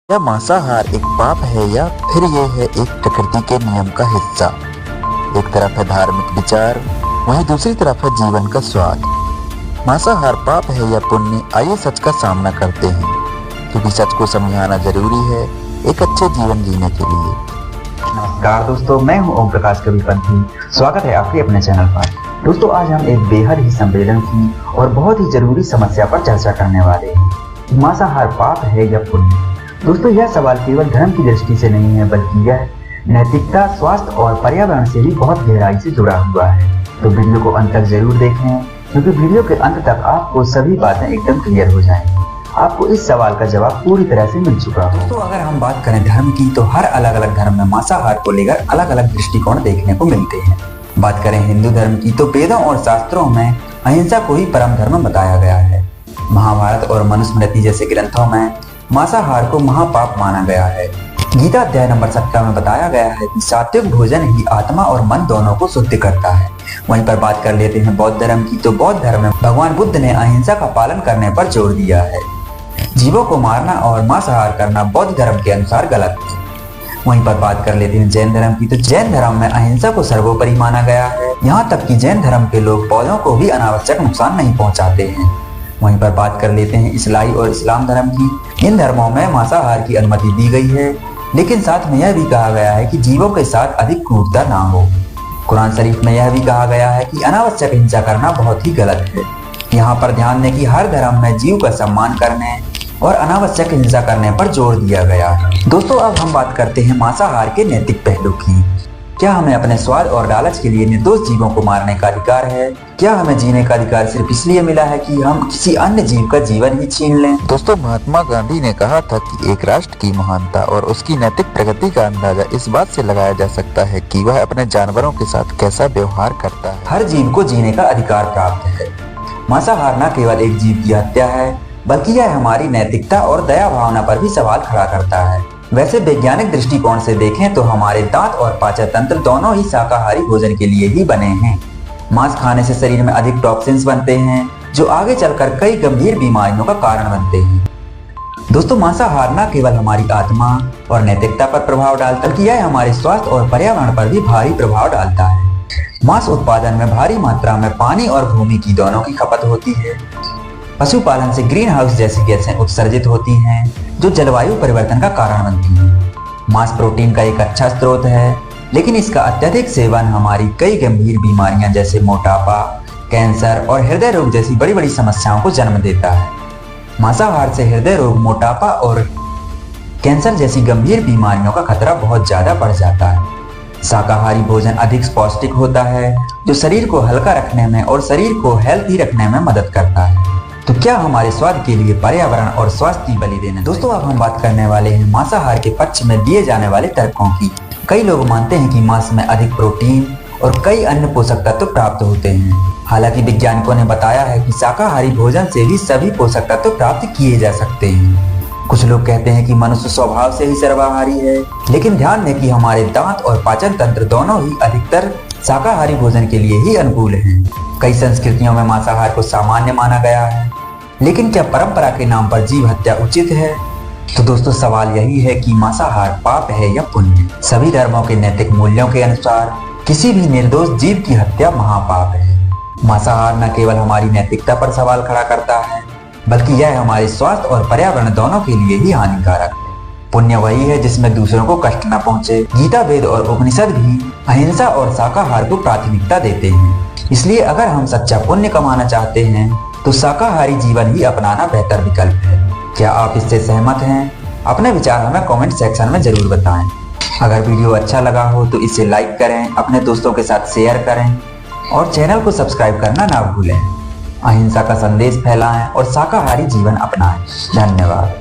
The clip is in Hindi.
क्या मांसाहार एक पाप है या फिर ये है एक प्रकृति के नियम का हिस्सा? एक तरफ है धार्मिक विचार, वहीं दूसरी तरफ है जीवन का स्वाद। मांसाहार पाप है या पुण्य? आइए सच का सामना करते हैं, क्योंकि सच को समझाना जरूरी है एक अच्छे जीवन जीने के लिए। नमस्कार दोस्तों, मैं हूं ओम प्रकाश कविपंथी। स्वागत है आपके अपने चैनल पर। दोस्तों, आज हम एक बेहद ही संवेदनशील और बहुत ही जरूरी समस्या पर चर्चा करने वाले हैं। मांसाहार पाप है या पुण्य? दोस्तों, यह सवाल केवल धर्म की दृष्टि से नहीं है, बल्कि यह नैतिकता, स्वास्थ्य और पर्यावरण से भी बहुत गहराई से जुड़ा हुआ है। तो वीडियो को अंत तक जरूर देखें, क्योंकि वीडियो के अंत तक आपको सभी बातें एकदम क्लियर हो जाएंगी। आपको इस सवाल का जवाब पूरी तरह से मिल चुका है। दोस्तों, अगर हम बात करें धर्म की, तो हर अलग अलग धर्म में मांसाहार को लेकर अलग अलग दृष्टिकोण देखने को मिलते हैं। बात करें हिंदू धर्म की, तो वेदों और शास्त्रों में अहिंसा को ही परम धर्म बताया गया है। महाभारत और मनुस्मृति जैसे ग्रंथों में मांसाहार को महापाप माना गया है। गीता अध्याय नंबर 17 में बताया गया है कि सात्विक भोजन ही आत्मा और मन दोनों को शुद्ध करता है। वहीं पर बात कर लेते हैं बौद्ध धर्म की, तो बौद्ध धर्म में भगवान बुद्ध ने अहिंसा का पालन करने पर जोर दिया है। जीवों को मारना और मांसाहार करना बौद्ध धर्म के अनुसार गलत है। वहीं पर बात कर लेते हैं जैन धर्म की, तो जैन धर्म में अहिंसा को सर्वोपरि माना गया है। यहाँ तक कि जैन धर्म के लोग पौधों को भी अनावश्यक नुकसान नहीं पहुँचाते हैं। वहीं पर बात कर लेते हैं ईसाई और इस्लाम धर्म की। इन धर्मों में मांसाहार की अनुमति दी गई है, लेकिन साथ में यह भी कहा गया है कि जीवों के साथ अधिक क्रूरता ना हो। कुरान शरीफ में यह भी कहा गया है कि अनावश्यक हिंसा करना बहुत ही गलत है। यहाँ पर ध्यान दें कि हर धर्म में जीव का सम्मान करने और अनावश्यक हिंसा करने पर जोर दिया गया है। दोस्तों, अब हम बात करते हैं मांसाहार के नैतिक पहलू की। क्या हमें अपने स्वाद और लालच के लिए निर्दोष जीवों को मारने का अधिकार है? क्या हमें जीने का अधिकार सिर्फ इसलिए मिला है कि हम किसी अन्य जीव का जीवन ही छीन लें? दोस्तों, महात्मा गांधी ने कहा था कि एक राष्ट्र की महानता और उसकी नैतिक प्रगति का अंदाजा इस बात से लगाया जा सकता है कि वह अपने जानवरों के साथ कैसा व्यवहार करता है। हर जीव को जीने का अधिकार प्राप्त है। मांसाहार न केवल एक जीव की हत्या है, बल्कि यह हमारी नैतिकता और दया भावना पर भी सवाल खड़ा करता है। वैसे वैज्ञानिक दृष्टिकोण से देखें तो हमारे दांत और पाचन तंत्र दोनों ही शाकाहारी भोजन के लिए ही बने हैं। मांस खाने से शरीर में अधिक टॉक्सिन्स बनते हैं, जो आगे चलकर कई गंभीर बीमारियों का कारण बनते हैं। दोस्तों, मांसाहार न केवल हमारी आत्मा और नैतिकता पर प्रभाव डालता है, बल्कि यह हमारे स्वास्थ्य और पर्यावरण पर भी भारी प्रभाव डालता है। मांस उत्पादन में भारी मात्रा में पानी और भूमि की दोनों की खपत होती है। पशुपालन से ग्रीन हाउस जैसी गैसें उत्सर्जित होती हैं, जो जलवायु परिवर्तन का कारण बनती हैं। मांस प्रोटीन का एक अच्छा स्रोत है, लेकिन इसका अत्यधिक सेवन हमारी कई गंभीर बीमारियां जैसे मोटापा, कैंसर और हृदय रोग जैसी बड़ी बड़ी समस्याओं को जन्म देता है। मांसाहार से हृदय रोग, मोटापा और कैंसर जैसी गंभीर बीमारियों का खतरा बहुत ज्यादा बढ़ जाता है। शाकाहारी भोजन अधिक पौष्टिक होता है, जो शरीर को हल्का रखने में और शरीर को हेल्थी रखने में मदद करता है। तो क्या हमारे स्वाद के लिए पर्यावरण और स्वास्थ्य की बलि देना? दोस्तों, अब हम बात करने वाले हैं मांसाहार के पक्ष में दिए जाने वाले तर्कों की। कई लोग मानते हैं कि मांस में अधिक प्रोटीन और कई अन्य पोषक तत्व प्राप्त होते हैं। हालांकि वैज्ञानिकों ने बताया है कि शाकाहारी भोजन से भी सभी पोषक तत्व प्राप्त किए जा सकते हैं। कुछ लोग कहते हैं कि मनुष्य स्वभाव से ही सर्वाहारी है, लेकिन ध्यान दें कि हमारे दांत और पाचन तंत्र दोनों ही अधिकतर शाकाहारी भोजन के लिए ही अनुकूल हैं। कई संस्कृतियों में मांसाहार को सामान्य माना गया है, लेकिन क्या परंपरा के नाम पर जीव हत्या उचित है? तो दोस्तों, सवाल यही है कि मांसाहार पाप है या पुण्य? सभी धर्मों के नैतिक मूल्यों के अनुसार किसी भी निर्दोष जीव की हत्या महापाप है। मांसाहार न केवल हमारी नैतिकता पर सवाल खड़ा करता है, बल्कि यह हमारे स्वास्थ्य और पर्यावरण दोनों के लिए ही हानिकारक है। पुण्य वही है जिसमें दूसरों को कष्ट न पहुंचे। गीता, वेद और उपनिषद भी अहिंसा और शाकाहार को प्राथमिकता देते हैं। इसलिए अगर हम सच्चा पुण्य कमाना चाहते हैं, तो शाकाहारी जीवन ही अपनाना बेहतर विकल्प है। क्या आप इससे सहमत हैं? अपने विचार हमें कमेंट सेक्शन में जरूर बताएं। अगर वीडियो अच्छा लगा हो तो इसे लाइक करें, अपने दोस्तों के साथ शेयर करें और चैनल को सब्सक्राइब करना ना भूलें। अहिंसा का संदेश फैलाएं और शाकाहारी जीवन अपनाएं। धन्यवाद।